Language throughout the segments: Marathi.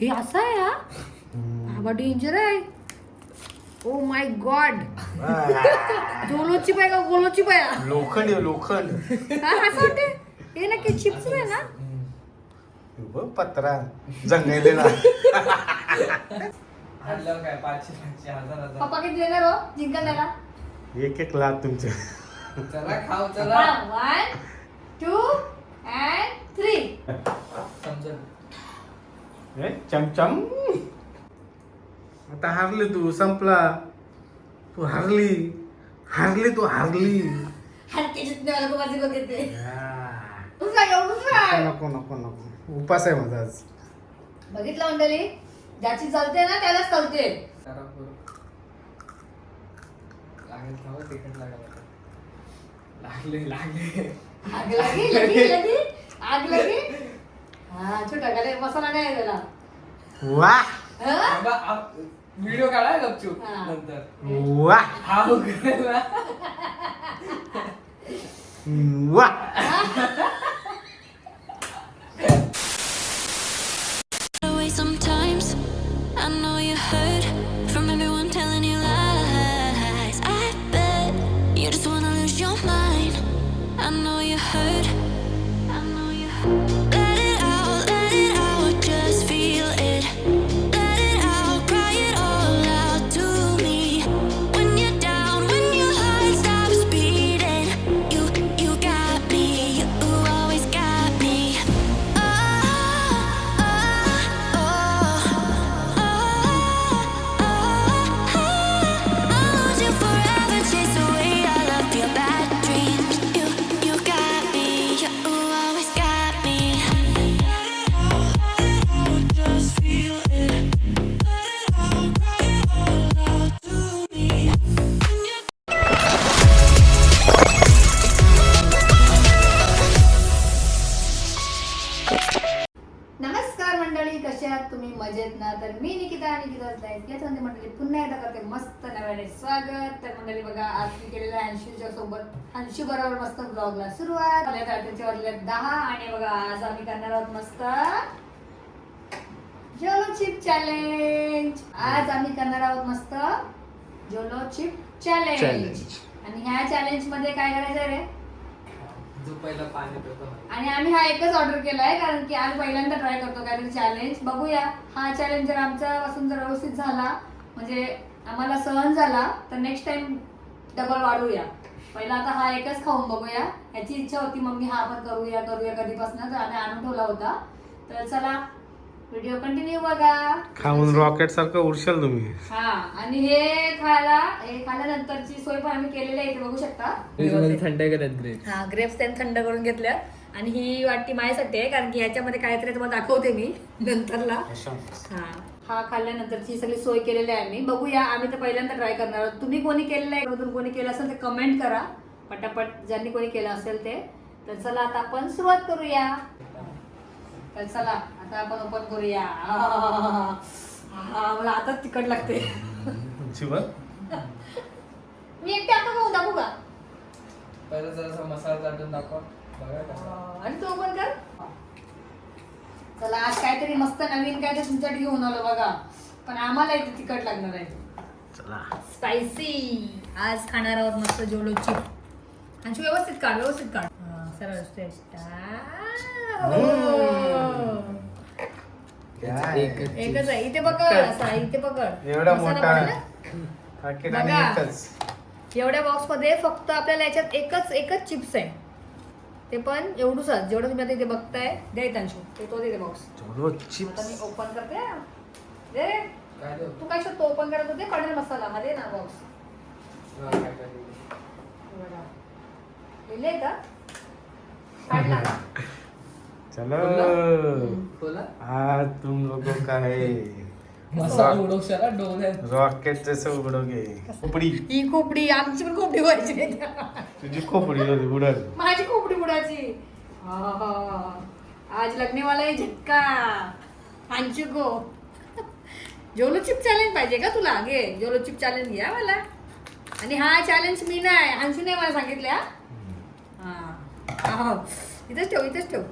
हे असं आहे हा बाबा डेंजर आहे. Oh my God. जोलोची पाय का गोलोची पाय लोखंड आहे, लोखंड. हा असं वाटते हे नक्की चिप्स आहे ना. बघ पत्रा जंगले ना. काय 500-500 पप्पा किती देणार हो जिंकण्याला? एक लाख तुमचे. चला खाऊ चला. 1 2 and 3. समजा चमचम. आता हारली तू, संपला. तू हारली हारली तू हारली. हलके जितने वाला को माझी बघते. या. दुसरा नको नको नको, उपास आहे माझा आज. बघितलं मंडळी, ज्याची चालते ना त्यालाच चालते. करा बरं. लागेल खाऊ तिखट लागले आग लगी आग लगी. हा छोटा गाले मसाला नाही त्याला. वा हा? व्हिडिओ काढा गपचूप हा. नंतर वा हा उघडला. वा. Sometimes I know you hurt from everyone telling you lies. I bet you just wanna lose your mind. I know you hurt. I know you hurt. Let it out, just feel it. Let it out, cry it all out to me. When you're down, when your heart stops beating, you got me. You always got me. नमस्कार मंडळी, कसे आहात तुम्ही? मजेत ना? तर मी निकिता लाईफ याच मंडळी पुन्हा एकदा करते मस्त नव्याने स्वागत. तर मंडळी बघा, आज मी केलेलं आहे अंशूच्या सोबत, अंशू बरोबर मस्त ब्लॉगला सुरुवात. रात्रीचे वाजले 10 आणि बघा आज आम्ही करणार आहोत मस्त जोलो चिप चॅलेंज. आज आम्ही करणार आहोत मस्त जोलो चिप चॅलेंज. आणि ह्या चॅलेंज मध्ये काय करायचं रे? जो पहिला पाणी पितो. आणि आम्ही हा एकच ऑर्डर केलाय कारण की आज पहिल्यांदा ट्राय करतो काहीतरी चॅलेंज. बघूया हा चॅलेंज जर आमच्यापासून जर व्यवस्थित झाला, म्हणजे आम्हाला सहन झाला, तर नेक्स्ट टाइम डबल वाढवूया. पहिला आता हा एकच खाऊन बघूया. याची इच्छा होती मम्मी हा आपण करूया कधीपासून, तर आम्ही आणून ठेवला होता. तर चला व्हिडिओ कंटिन्यू बघा. खाऊन रॉकेट सारखं उडशाल तुम्ही. हा आणि हे खाल्यानंतरची सोय पण आम्ही केलेली आहे, इथे बघू शकता. थंड करत ग्रेप्स. हा ग्रेप्स त्यांनी थंड करून घेतल्या. आणि ही वाटी माझ्यासाठी आहे कारण की ह्याच्यामध्ये काहीतरी तुम्हाला दाखवते मी नंतरला. हा खाल्ल्यानंतरची सगळी सोय केलेली आहे आम्ही. बघूया, आम्ही तर पहिल्यांदा ट्राय करणार आहोत. तुम्ही कोणी केलेलं आहे, अजून कोणी केलं असेल ते कमेंट करा पटापट, ज्यांनी कोणी केलं असेल ते. तर चला आता आपण सुरुवात करूया. तर चला आता आपण ओपन करूया. मला आता तिखट लागते. मी एकटे आता खाऊन दाखवू का? पहिलं जरासा मसाला चाटून दाखव. बघा कसा. आणि तो ओपन कर. चला आज काहीतरी मस्त नवीन काहीतरी तुमच्यासाठी घेऊन आलो बघा, पण आम्हाला इथे तिखट लागणार आहे. चला स्पायसी आज खाणार आहोत मस्त जोलो चिप. आणि व्यवस्थित काढ सरळ स्ट्रेट. एकच आहे. इथे पकड, असा इथे पकड. एवढा मसाला मोठा पडला? पाकिट आणि बघा. एकच. एवढ्या बॉक्स मध्ये फक्त आपल्याला याच्यात एकच चिप्स आहे, ते पण एवढूसच जेवढं तुम्ही आता इथे बघताय. द्यायचं अंशू ते तो दे बॉक्स. जोलो आता चिप्स. मी ओपन करते. दे काय देऊ? तू काय शकतो ओपन करत होते पनीर मसाला मध्ये ना बॉक्स. बघा काय काय देऊ. लिहिले का? काढला. चलो बोला. आज तुम लोगों का है मसाला उडवशाला डोळ्यात. रॉकेट जैसे उघडोगे. खोपडी. ही खोपडी आमची पण खोपडी व्हायची नाही का? तुझी खोपडी होती उडल. माझी खोपडी बुडाची. आज लगने वाला है झटका. अंशू को जोलो चिप चॅलेंज पाहिजे का तुला? घे जोलो चिप चॅलेंज घ्या मला. आणि हा चॅलेंज मी नाही, अंशूने मला सांगितलं. इथेच ठेव.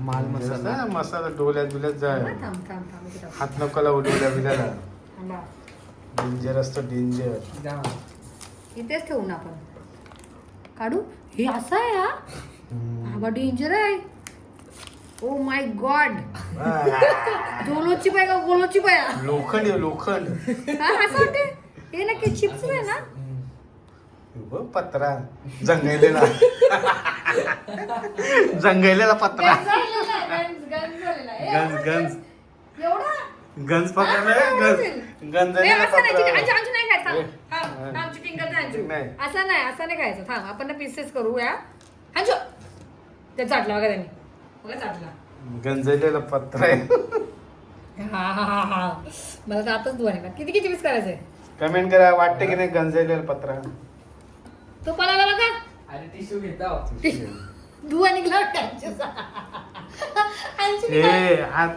माल मसाला मसाला डोल्यात बिल्यात जाय थांब थांब थांब थांब इथे टाक. हात नको लावू डोल्या बिल्याला थांबा. डेंजर असतं डेंजर. द्या. इथेच ठेवू ना आपण. काढू. हे असं आहे हा. हा बा डेंजर आहे. Oh my God. जोलोची पाय का गोलोची पाय लोखंड आहे, लोखंड. असं वाटते. हे नक्की चिप्स आहे ना. बघ, पत्रा जंगलेला जंगलेला पत्रा. गंज झालेला आहे, गंज झालेला आहे. गंज गंज एवढा गंज पकडलं गंजलेला असं नाही पत्रा. अंशू नाही खायचं. ए, थांब थांब चिटिंग करते अंशू. नाही. असं नाही खायचं. थांब आपण ना पीसेस करूया. अंशू ते चाटला बघा त्यांनी. बघा चाटला. गंजलेला पत्रा आहे. हा हा हा हा मला तर आताच धुवा नाही. किती किती पीस करायचंय. कमेंट करा, वाटते की नाही गंजलेला पत्रा. तो पळाला बघा. आणि टिश्यू घेता धुवा निघला अंशूचा. अंशू ए हात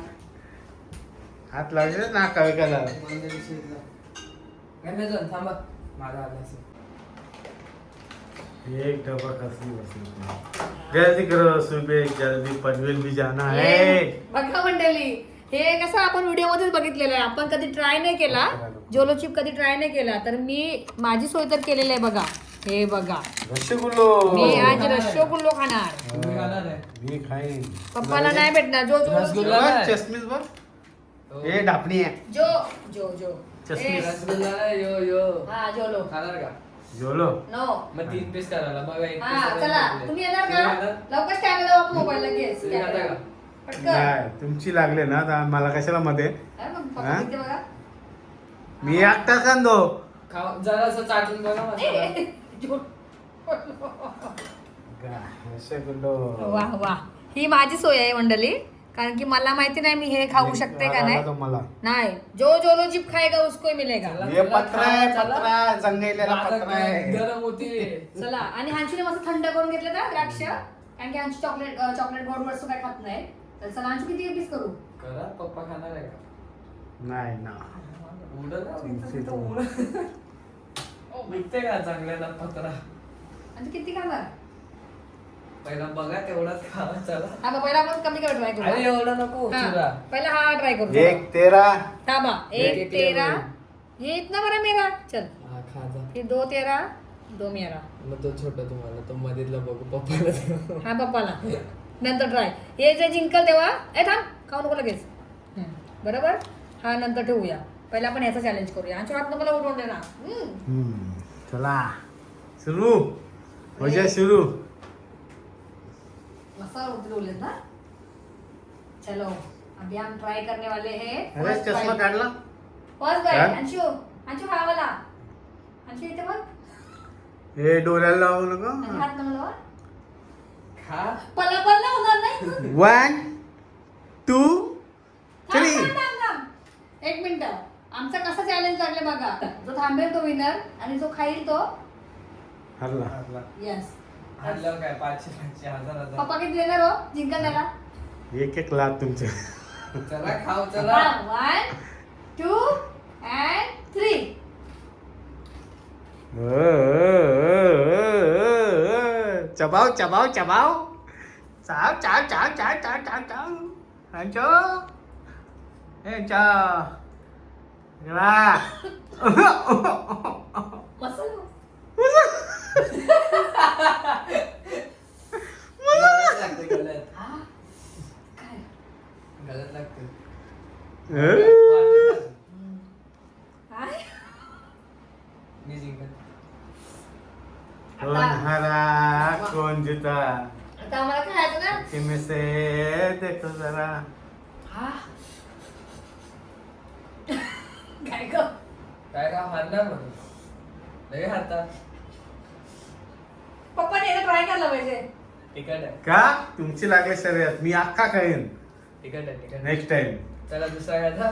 हात लागले ना कळकाला. थांबा माझा आला असेल. एक डब्बा कसली बसली. जल्दी करो सुबह जल्दी पनवेल भी जाना है. बघा मंडळी हे कसं आपण व्हिडिओ मध्येच बघितलेलं आहे. आपण कधी ट्राय नाही केला. जोलो चिप कधी ट्राय नाही केला. तर मी माझी सोय तर केलेली आहे बघा. हे बघा रसगुल्लो. मी आज रसगुल्लो खाणार. तुम्ही खाणार आहे? मी खाईन. पप्पाला नाही भेटणार. जो जो रसगुल्ला बघ, नाही. चष्मीस बघ. हे डापणी आहे. जो जो जो चष्मी. ए, रसगुल्ला यो यो हा जोलो खाणार का? जोलो. नो मग 3 पीस करायला बघा. एक हा piece चला करायला तुम्ही येणार तुम्ही का येणार? लवकर स्कॅनर लावा मोबाईलला घेस तुम्ही खाता का? पटकन नाही तुमची लागले ना तर मला कशाला मध्ये. हा, मग पप्पा हा? किती बघा. मी एकटा कांदो. खाऊ जरासं चाटून बघा मसाला. ए, जो- रसगुल्लो. वा वा ही माझी सोय आहे मंडळी. कारण की मला माहिती नाही मी हे खाऊ शकते का आला नाही. तो मला. नाही जो जोलो चिप खाएगा उसको ही मिलेगा. चला, ये चला, पत्रा आहे, चला. पत्रा जंगलेला माझा पत्रा आहे. गरम होती. चला आणि हांचूने मस्त थंड करून घेतलं ना द्राक्ष. कारण की हांची चॉकलेट गोड वस्तू काय खात नाही. तर चला हांचू किती पीस करू. करा पप्पा खाणार आहे का? नाही ना. उडत ना, तुमची इथं तो. उडत. विकते का चांगल्याला पत्रा? आणि किती खाणार. पहिला बघा तेवढाच खा. चला. हा मग पहिला आपण कमी कमी ट्राय अरे करू. एवढा नको हा, चिरा. पहिला हा ट्राय करू. एक 13. थांबा एक एक 13 किलो. ये इतना बड़ा मेरा चल. हा खा जा. ये 2 13 2 मेरा. मग तो छोटा तुम्हाला तो मधीतला बघू पप्पाला देऊ. हा पप्पाला नंतर ट्राय. हे जे जिंकल तेव्हा ए थांब खाऊ नको लगेच. बरोबर हा नंतर ठेवूया. पहिला आपण ह्याचा चॅलेंज करूया. आमच्या हात नको उठवून दे ना. चला सुरू हो जाए शुरू. मसाला उतरवले ना. चलो अभी हम ट्राई करने वाले हैं. अरे चष्मा काढला. फर्स्ट बाईट हा? अंशु अंशु हा वाला. अंशु इथे बघ. हे डोळ्याला लावू नको. आणि हात नमलो. खा. पला पला होणार नाही. 1 2 थांब, 3. थांब, थांब, थांब. एक मिनिट आमचा कसा चॅलेंज लागले बघा. जो थांबेल तो विनर आणि जो खाईल तो हरला. हारला. यस. हारल्यावर काय 500 1000 पप्पा किती देणार हो जिंकण्याला. एक एक लाख तुमचे. चला खाऊ चला. 1 2 and 3. चबाव चबाव चबाव. चाव चाव चाव चाव चाव चाव चाव. अंचो हे चाव. मसाला. गलत लागते गलत. हा? काय? गलत लागते. काय? मी जिंकत. कौन हरा कौन जीता आता आम्हाला खायचं ना. इनमें से देखो जरा. हा? काय ग? काय का हारणार म्हणून लगे हारतात. पप्पाने याला ट्राय करायला पाहिजे. तिकट आहे. का तुमची लागले शर्यत मी अख्खा खाईन तिकट आहे तिकट. Next time. चला दुसरा घ्यायचा.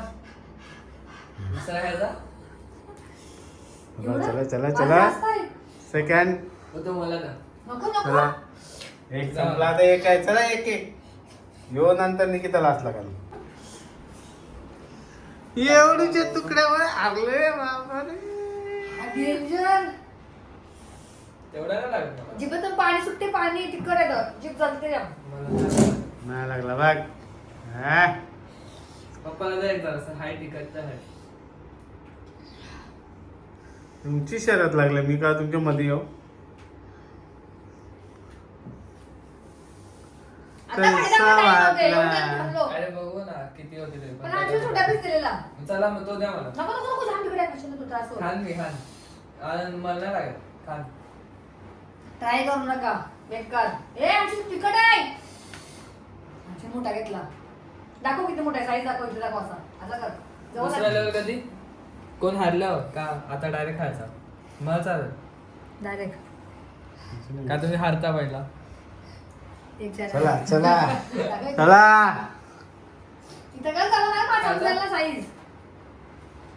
दुसरा घ्यायचा. चला चला माझं चला. जास्त आहे. सेकंड. तो मला ना. नको नको. चला एक संपला आता एक आहे. चला एक एक यो नंतर निकिताला असला का एवढीचे तुकड्यावर आरले बाबा रे. डेंजर. तेवढा नाही लागत मला. जिभेतून पाणी सुटते. पाणी तिखट आहे. जीभ जलते जाम. मला नाही लागत. नाही लागला बघ. हा. पप्पाला जाईल जरासं हाय तिकट आहे. तुमची शर्यत लागली, मी का तुमच्या मध्ये येऊ? आता खायला कसा पण time होते, वाटला? एवढं थांबलो. अरे बघू ना किती होते ते. पण आजी छोटा पीस दिलेला. चला मग तो द्या मला. नको नको नको झाड बिघड्या कशाला तू त्रास होईल. खान मी खान. आणि मला नाही लागत. खान. ट्राय करू नका बेकार. ए आजी तिखट आहे. आजी मोठा घेतला. दाखव किती मोठा आहे, साईज दाखव, इथे दाखव असा कर. जवळ दुसऱ्या आण. लेवल कधी कोण हारल्यावर का आता डायरेक्ट खायचा मला चालेल डायरेक्ट का तुम्ही हारता पहिला. एक चार. चला चला दाखव. चला. इथं काय चालू नाही माझा समजायला साईज.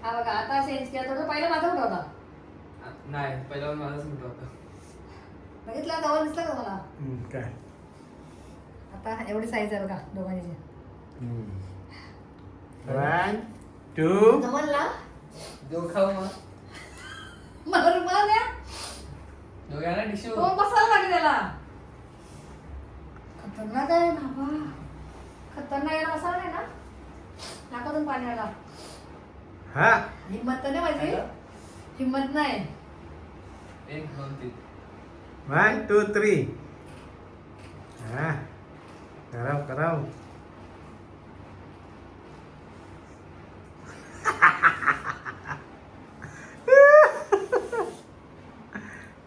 हा बघा आता चेंज केला, थोडं पहिला माझा कुठं होता नाही पहिला पण माझाच मोठा होता. बघितला जवळ दिसला का मला. काय आता एवढी साईज आहे बघा दोघांची. 1 2 जमला देऊ खाऊ मग मला रुमाल द्या. दोघांना टिश्यू. तो मसाला लागेल त्याला. खतरनाक आहे बाबा, खतरनाक आहे ना मसाला नाही ना. नाकातून पाणी आला. हा. हिम्मत तर नाही माझी, हिम्मत नाही. 1 2 3 1 2 3. हा. कराव कराव.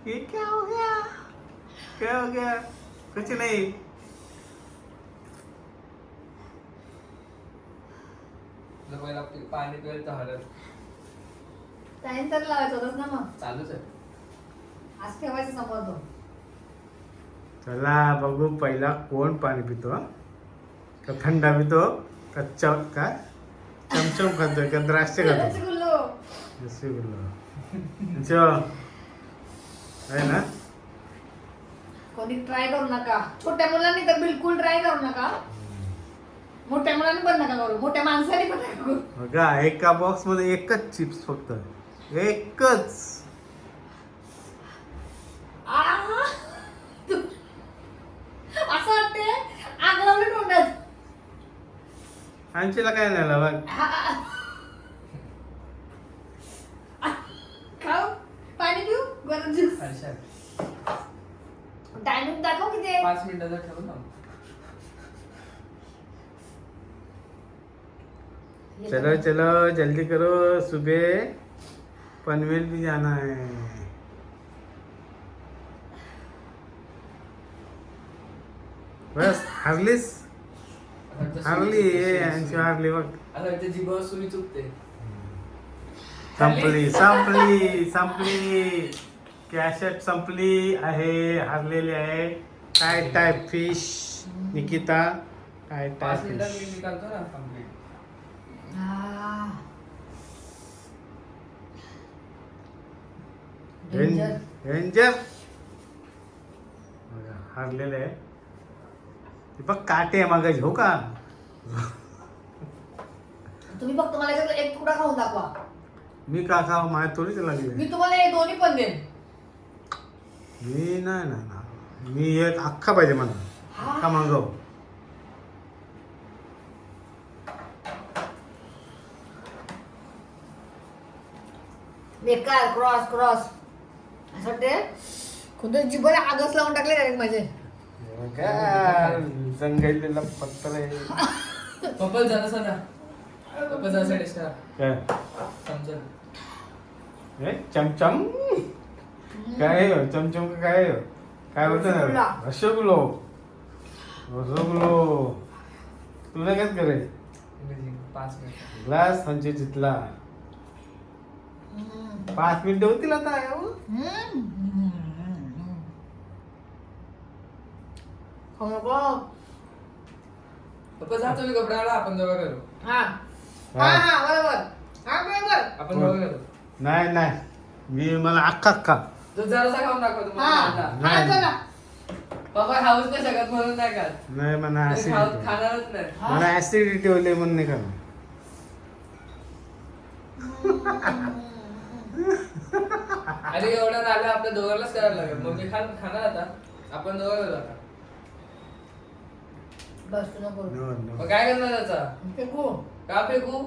ये क्या हो गया? क्या हो गया? कुछ नहीं. पहिला पाणी पिळेल तर हरत. टाइम तर लावायचं होतच ना मग. चालूच आहे. आज ठेवायचं समोर तो. चला बघू पहिला कोण पाणी पितो. का थंडा पितो का काय चमचम खातोय का द्राक्ष खातो. रसगुल्लो. रसगुल्ला आहे ना. कोणी ट्राय करू नका. छोट्या मुलांनी तर बिलकुल ट्राय करू नका. मोठ्या मुलांनी पण नका करू, मोठ्या माणसाने पण नका करू. बघा एका बॉक्स मध्ये एकच चिप्स फक्त, एकच. आह! असं वाटते आग लावली तोंडात. आमच्याला काय नाही आलं बघ. खाऊ पाणी पिऊ गरम ज्यूस. हर्षद टायमिंग दाखव किती आहे. 5 मिनिटाचा ठेवू ना. चलो चलो जल्दी करो, सुबह पनवेल भी जाना है. बस हारलीस. हारली यांची हारली बघ. आता त्या जीभावर सुरी चुकते. संपली संपली संपली. कॅसेट संपली आहे, हारलेली आहे. काय टाईप फिश निकिता. काय 5 टाईप मिनिटात मी फिश. निकालतो ना कंप्लीट. डेंजर. डेंजर. हारलेले आहे ते बघ. काटे आहे मागायचे हो का. तुम्ही फक्त मला याच्यातला एक तुकडा खाऊन दाखवा. मी का खाव, माझ्या थोडीच लागली. मी तुम्हाला हे दोन्ही पण देईन. मी नाही ना, मी एक अख्खा पाहिजे मला. अख्खा मागव. बेकार. क्रॉस क्रॉस असं वाटते कोणत्या जिभेला आगच लावून टाकले डायरेक्ट माझे. जंगलेला पत्तर आहे. पप्पा जरा सर पप्पा जरा टेस्ट करा. काय समजलं. हे चमचम काय आहे? चमचम का काय आहे? काय होतं रसगुल्ला. ना रसगुल्लो. रसगुल्लो तुला काय करे. 5 मिनिट. ग्लास संचय जितला. 5 मिनिटं होतील आता. पप्पा जा तुम्ही कपड्याला आपण दोघं करू. हा हा हा बरोबर. हा बरोबर. आपण दोघं करू. नाही नाही, मी मला अख्खा अख्खा. तो जरासा खाऊन दाखव हा तुम्हाला. हा नाही. चला. पप्पा खाऊच नाही शकत म्हणून नाही खात. नाही मला तुम्ही खाऊ- ऍसिडिटी. खाणारच नाही. मला ऍसिडिटी होते म्हणून नाही खाणार. अरे एवढं झालं आपल्या दोघांनाच करायला लागेल. मग मी खाणार आता. आपण दोघं करू आता. बस तू नको नो नो मग काय करणार त्याचा फेकू का फेकू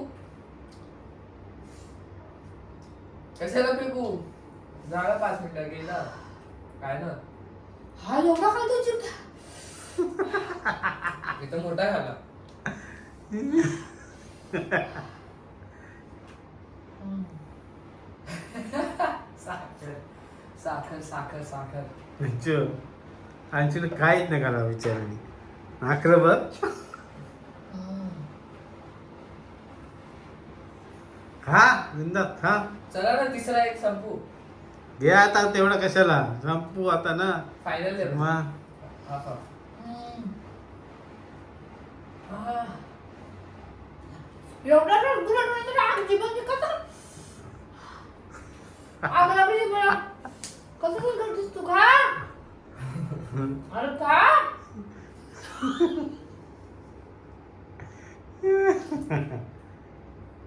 कशाला फेकू झाला 5 मिनिटं गेला काय ना हा एवढा खातो चिवडा इथं मोठा झाला साखर साखर साखर साखर आणखी काहीच नाही करा विचाराने आखरं बघ खा बिंदास खा चला ना तिसरा एक संपू घे आता तेवढा कशाला संपू आता ना फायनल दे मग हा हा एवढा ना तुला म्हणजे आग जीवन कसं आग लागली मला कसं काय करतेस तू खा अरे खा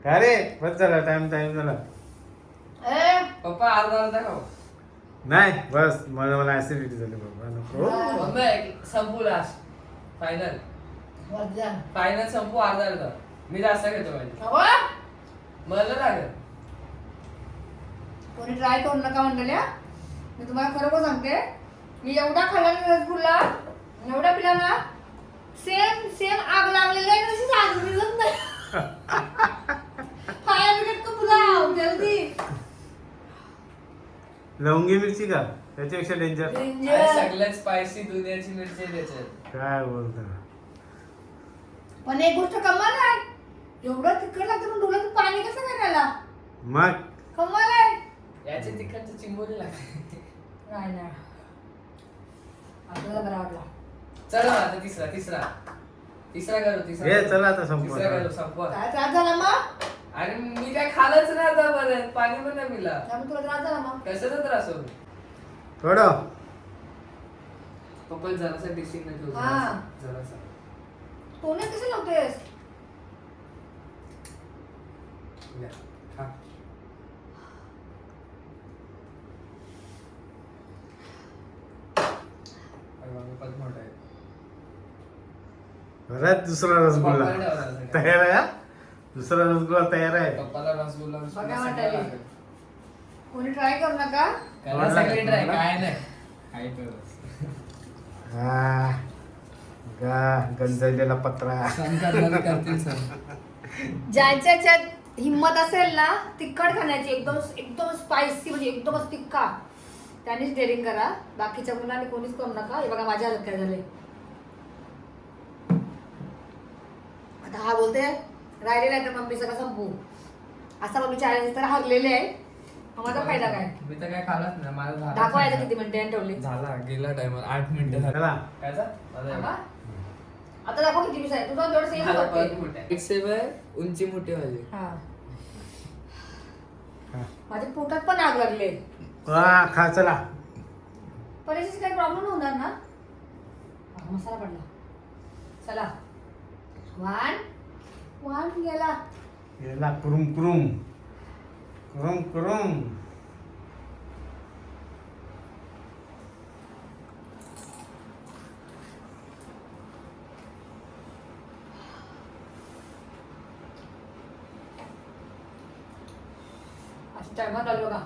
काय रे बस झाला टाइम झाला ए पप्पा अर्धा खाऊ नाही बस मला ऍसिडिटी झाली बाबा नको मम्मी एक संपू लास्ट फायनल मजा फायनल संपू अर्धा मी जास्त घेतो पाहिजे हवा मला लागेल कोणी ट्राय करू नका मंडळ्या मी तुम्हाला खरोखर सांगते मी एवढा खाल्ला ना रसगुल्ला एवढा पिला ना सेम सेम आग लागलेली आहे तशीच आग निघत नाही फायर ब्रिगेड को बुलाओ जल्दी लवंगी मिरची का त्याच्यापेक्षा डेंजर आणि डेंजर सगळ्यात स्पायसी दुनियाची मिरची आहे त्याच्यात काय बोलता पण एक गोष्ट कमाल आहे एवढं तिखट लागतं पण डोळ्यात पाणी कसं काय आला मग कमाल आहे याच्या तिखटचं चिंबोरी लागते नाही नाही आपल्याला बरा वाटला चला आता तिसरा करू हे चला आता संपू तिसरा आता. करू संपवा काय त्रास झाला मग आणि मी काय खालच नाही आता परत पाणी पण नाही पिला त्यामुळे तुला त्रास झाला मग कशाचा त्रास होतो थोडं पप्पा जरासा डिसिंग नाही ठेवू हा. जरासा तोंडात कसे लावतेस या, खा. अरे बाबा, पद मोठा आहे. परत दुसरा रसगुल्ला पप्पाला ठेवायला लागेल. तयार आहे हा? दुसरा रसगुल्ला तयार आहे पप्पाला रसगुल्ला बघा सगळं वाटायला. लागेल. कोणी ट्राय करू नका करा सगळे try, काय नाही काय हा गा गंजलेला पत्रा करतील सर ज्याच्यात हिंमत असेल ना तिखट खाण्याची एकदम एकदम स्पायसी म्हणजे एकदमच तिखा त्यानेच डेअरिंग करा बाकीच्या मुलांनी कोणीच करू नका हे बघा माझ्या हालत काय झाले आता हा बोलते राहिलेला आहे तर मम्मी सगळं संपू असा मम्मी चॅलेंज तर हारलेले आहे मग माझा फायदा काय मी तर काय खालाच नाही माझा झाला दाखवायचं किती मिनिटे ठेवले झाला गेला टायमर 8 मिनिटं झाली चला कायचा माझा थांबा. आता दाखव किती पीस आहे तुझा जेवढं सेम वाटते एक्सेप आहे उंची मोठी व्हायची हा हा. माझ्या पोटात पण आग लागले वा खा चला परीक्षेचे काही प्रॉब्लेम होणार ना हा, मसाला पडला चला वन गेला याला कुरुम कुरुम कुरुम कुरुम असं टायमात आलो का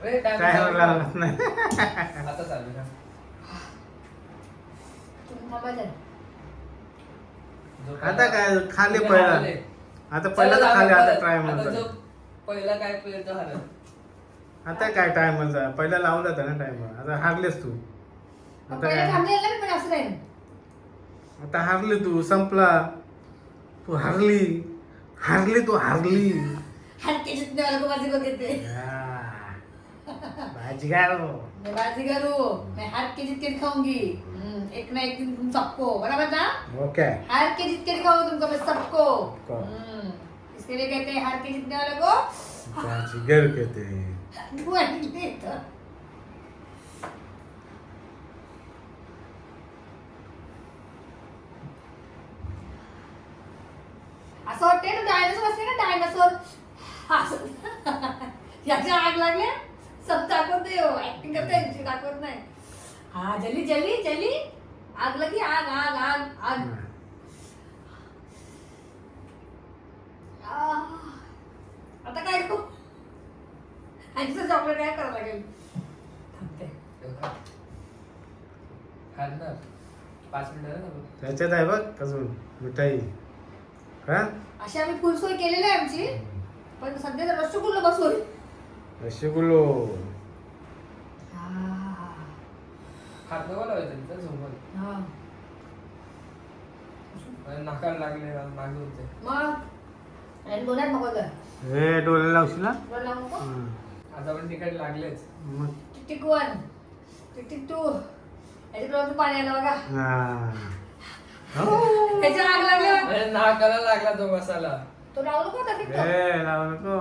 अरे काय चालू लागत नाही आता चालू का तुम्ही थांबायचं आता काय खाली तुम्ही पहिला हारले. आता पहिला तर चला खाली आता आता परत. ट्राय आता म्हणतो जो पहिला काय प्लेअर तो हरला आता काय टायमरचा पहिला लावला होता ना टायमर आता हारलेस तू आता पहिले काय थांबले ना मी पण असं राहील आता हारली तू संपला तू हारली तू हारली हलके जितने वालों को बाजी को कहते हैं बाजीगार मैं बाजीगर हूँ मैं हार के जीत के दिखाऊंगी एक ना एक दिन तुम सबको बराबर ना ओके हार के जीत के दिखाऊंगी तुमको मैं सबको सबको। इसके लिए कहते हैं हार के जीतने वालों को बाजीगर कहते हैं वही तो. असं वाटतंय ना डायनासोर असते ना डायनासोर याच्या आग लागल्या सब दाखवते हो ऍक्टिंग करते दाखवत नाही हा जली जली जली आग लगी आग आग आग आग आईचं चॉकलेट काय करावं लागेल थांबते. खाल ना 5 मिनिटं. त्याच्यात आहे बघ अजून मिठाई हा अशी आम्ही फुलसोय केलेली आहे आमची पण सध्या तर रसगुल्ला बसवून रसगुल्लो हात नको लावायचं तिथं झोपल. नाकाला लागले मागे होते. मग आणि बोलत नको का हे डोळे लावशील ना बोल लावू नको आता पण तिकडे लागलेच. मग टिक 1 टिक 2 याच्याकडे पाणी आलं बघा त्याच्या आग लागल्या नाकाला लागला तो मसाला. तो लावू नको का फिक्क हे लावू नको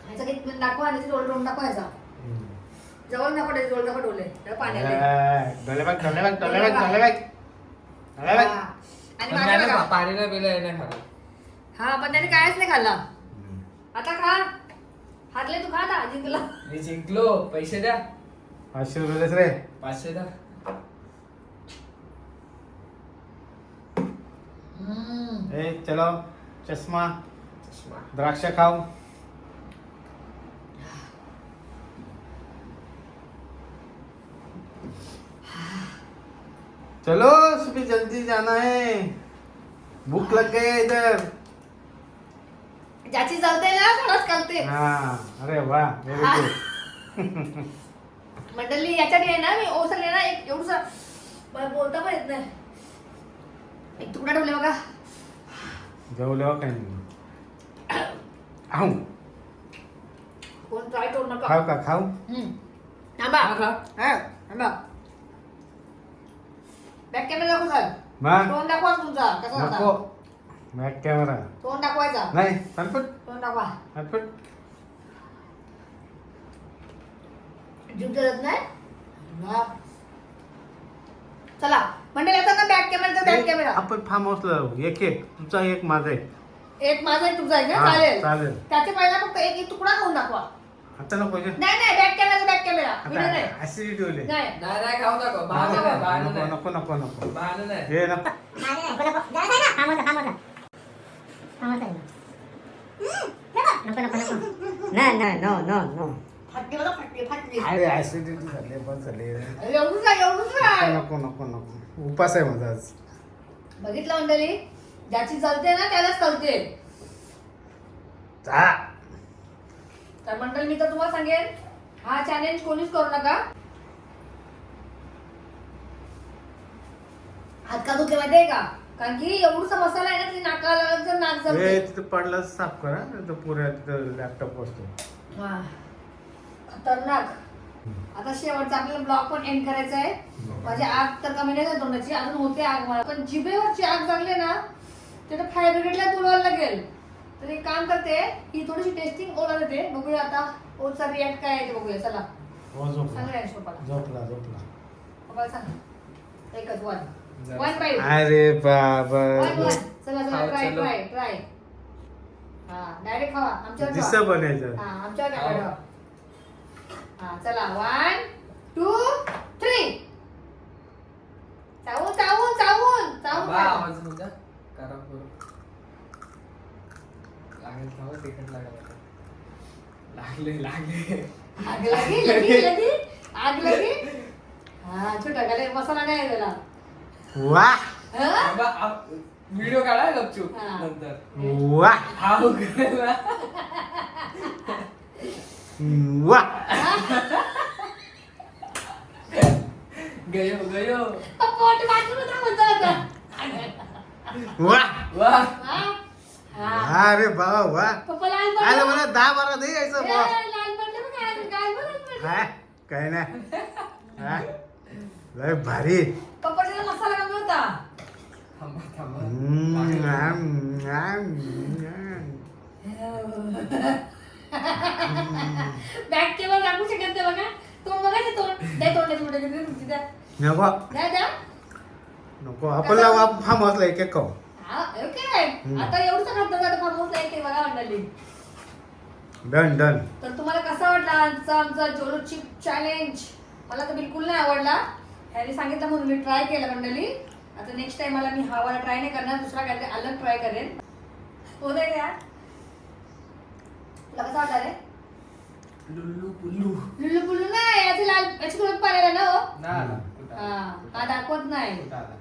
ह्याचा काही दाखवा आणि डोळे डोळून दाखवायचा जवळ नको त्याचे डोळे दाखवा डोले त्याला पाणी आले डोले बघ डोले बघ डोले बघ डोले बघ डोले बघ आणि माझ्या बघा पाणी नाही पिलं नाही खाल्लं. हा पण त्याने कायच नाही खाल्ला आता खा हारले तू खा ना जिंकला मी जिंकलो. पैसे द्या 500 रुपये रे 500 द्या. ए चलो चष्मा द्राक्ष खाओ चलो सुबह जल्दी जाना है भूख लग गई है इधर ज्याची चालते ना थोडंच चालते हाँ अरे वाह वेरी गुड मंडळी याच्यात आहे ना मी ओसरले ना एक एवढसा मला बोलता पण येत नाही एक तुकडा ठेवले बघा जेवल्यावर काही नाही खाऊ कोण ट्राय करू नका खाऊ का खाऊ थांबा हा, खा. हा थांबा बॅक कॅमेरा दाखव सर मग तोंड दाखवा तुमचा कसा नको होता बॅक कॅमेरा तोंड दाखवायचा नाही पटपट तोंड दाखवा पटपट जीव करत नाही वा. चला मंडळी आता ना बॅक कॅमेरा बॅक कॅमेरा आपण फार्म हाऊसला जाऊ एक एक तुमचा एक माझा एक माझा एक तुझा आहे का हा, चालेल चालेल त्याच्या पहिला फक्त एक तुकडा खाऊन दाखवा आता नको जे. नाही नाही बॅक कॅमेरा व्हिडिओ नाही आता ऍसिडिटी होईल नाही नाही नाही खाऊ नको. बहाणं नाही, बहाणं नाही. नको नको नको बहाणं नाही. हे नको फाटली बघा फाटली अरे ऍसिडिटी झाली बस झाली एवढूच आहे नको नको नको उपास आहे माझा आज बघितलं मंडळी ज्याची चालते ना त्यालाच चालते जा. तर मंडळी मी तर तुम्हाला सांगेन हा चॅलेंज कोणीच करू नका हात का दुखले माहितीये का कारण की एवढसा मसाला आहे ना ती नाकाला जर नाक हे जमते तिथं पडलं साफ करा नाही तर पुऱ्या तिथं लॅपटॉप बसतो हा. खतरनाक आता शेवटचा आपल्याला ब्लॉग पण एंड करायचा आहे माझी आग तर कमी नाही झाली तोंडाची अजून होते आग मला पण जिभेवरची आग लागली ना ते तर फायर ब्रिगेडला बोलवायला लागेल तर एक काम करते ही थोडीशी टेस्टिंग ओला देते बघूया आता ओलचा रिॲक्ट काय आहे ते बघूया चला हो झोपला सांग रे पप्पाला झोपला झोपला पप्पाला सांग एकच वन बाय अरे बाबा वन चला चला खाऊ, ट्राय चलो. ट्राय हा डायरेक्ट खावा आमच्यावर दिसत खावा. बनायचं हा आमच्यावर काय खावा. हा चला 1 2 3 चावून चावून चावून चावून बा, खा. आवाज होऊ द्या. करा बरं. लागेल थांबा, तिखट लागेल आता. लागले आग लगी आग लगी हा छोटा गाले मसाला नाही आहे त्याला वा हा? व्हिडिओ काढा गपचूप हा. नंतर वा हाव करायला. वा गयो पोट वाटून होता म्हणतो आता. वा वा हा? हा. अरे बाबा वा पप्पा लाल अरे पडलं. मला 10-12 नाही यायचं ए, बॉस लाल पडलं बघ, लाल पडलं. हा काय नाही हा लय भारी पप्पाचा मसाला कमी होता थांबा थांबा बॅक केवळ दाखवू शकत नाही बघा तोंड बघायचं तोंड द्या तोंडाची मोठे तुमची द्या नको द्या द्या नको आपला फार्म हाऊसला एक एक खाऊ हा ओके आता एवढं सगळं आता फार्महाऊसला येते बघा मंडळी डन डन तर तुम्हाला कसा वाटला आमचा जोलो चिप चॅलेंज मला तर बिलकुल नाही आवडला ह्याने सांगितलं म्हणून मी ट्राय केलं मंडळी आता नेक्स्ट टाइम मला मी हा वाला ट्राय नाही करणार दुसरा काहीतरी अलग ट्राय करेन होत आहे का तुला कसा वाटला रे लुल्लू पुल्लू लुल्लू पुल्लू नाही, याची लाल याची कुठं पाहिलेला ना हो? ना आला. कुठं आला? हा दाखवत नाही. कुठं आला?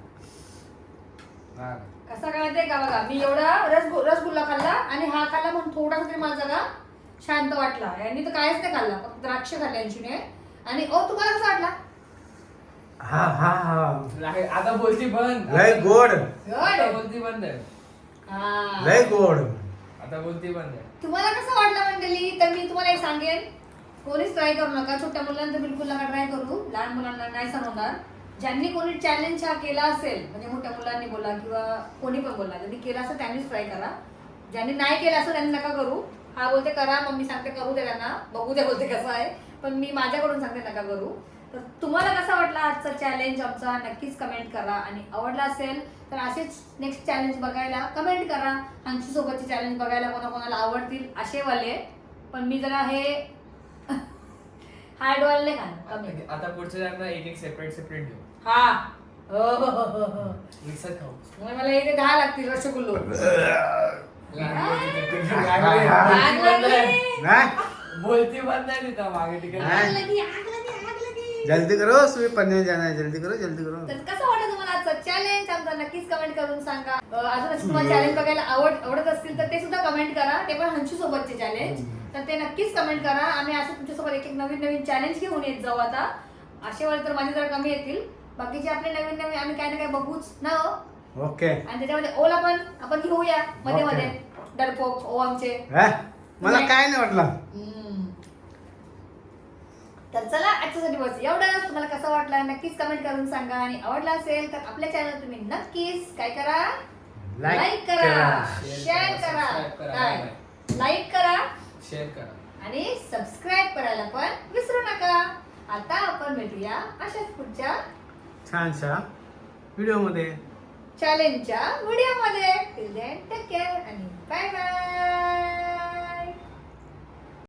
ना आला. कसा कळते का बघा, मी एवढा रसगुल्ला खाल्ला आणि हा खाल्ला म्हणून थोडासा तरी माझा जरा शांत वाटला. यांनी तर काहीच नाही खाल्ला, फक्त द्राक्ष खाल्ल्यांची ने. आणि ओ तुम्हाला कसं वाटला? हा हा हा आता बोलती बंद. लय गोड. आता बोलती बंद. हा. लय गोड. आता बोलती बंद. तुम्हाला कसं वाटलं मंडळी? तर मी तुम्हाला एक सांगेन, कोणीच ट्राय करू नका. छोट्या मुलांना तर बिलकुल नका ट्राय करू, लहान मुलांना नाही सांगणार. ज्यांनी कोणी चॅलेंज हा केला असेल, म्हणजे मोठ्या मुलांनी बोला किंवा कोणी पण बोला, ज्यांनी केला असेल त्यांनीच ट्राय करा. ज्यांनी नाही केलं असेल त्यांनी नका करू. हा बोलते करा, मम्मी सांगते करू दे त्यांना, बघू दे बोलते कसं आहे. पण मी माझ्याकडून सांगते नका करू. तर तुम्हाला कसा वाटला आजचा चॅलेंज आमचा नक्कीच कमेंट करा. आणि आवडला असेल तर असेच नेक्स्ट चॅलेंज बघायला कमेंट करा. आमची सोबतचे चॅलेंज बघायला कोणाकोणाला आवडतील असे वाले. पण मी जरा हे हार्डवाल नाही खाणार. आता पुढच्या टाइमला एक सेपरेट घेऊ. हा हो हो हो हो हो. मिक्सर खाऊ. मग मला इथे 10 लागतील रसगुल्लो. बोलती बंद आहे. नाही बोलती बंद आहे तिथं मागे तिकडे. नाही. आग लगी. जल्दी करो, सुबह पनवेल जाना है. जल्दी करो जल्दी करो. तर कसं वाटलं तुम्हाला आजचं चॅलेंज आमचा? नक्कीच कमेंट करून सांगा. अजून असं तुम्हाला चॅलेंज बघायला आवडत असतील तर ते सुद्धा कमेंट करा. ते पण हंशू सोबतचे चॅलेंज, तर ते नक्कीच कमेंट करा. आम्ही असं तुमच्यासोबत एक नवीन चॅलेंज घेऊन येत जाऊ. आता असे वेळ तर माझे जरा कमी येतील, बाकीचे आपले नवीन आम्ही काय ना काय बघूच ना हो. ओके. आणि त्याच्यामध्ये ओला पण आपण घेऊया मध्ये मध्ये. डरपोक ओ आमचे. मला काय नाही वाटलं. तर चला आजच्यासाठी बस एवढंच. तुम्हाला कसं वाटलं नक्कीच कमेंट करून सांगा. आणि आवडला असेल तर आपल्या चॅनल तुम्ही नक्कीच काय करा, लाईक करा, शेअर करा, लाईक करा, शेअर करा आणि सबस्क्राईब करायला पण विसरू नका. आता आपण भेटूया अशाच पुढच्या छानशा व्हिडिओ मध्ये, चॅलेंजच्या व्हिडिओ मध्ये.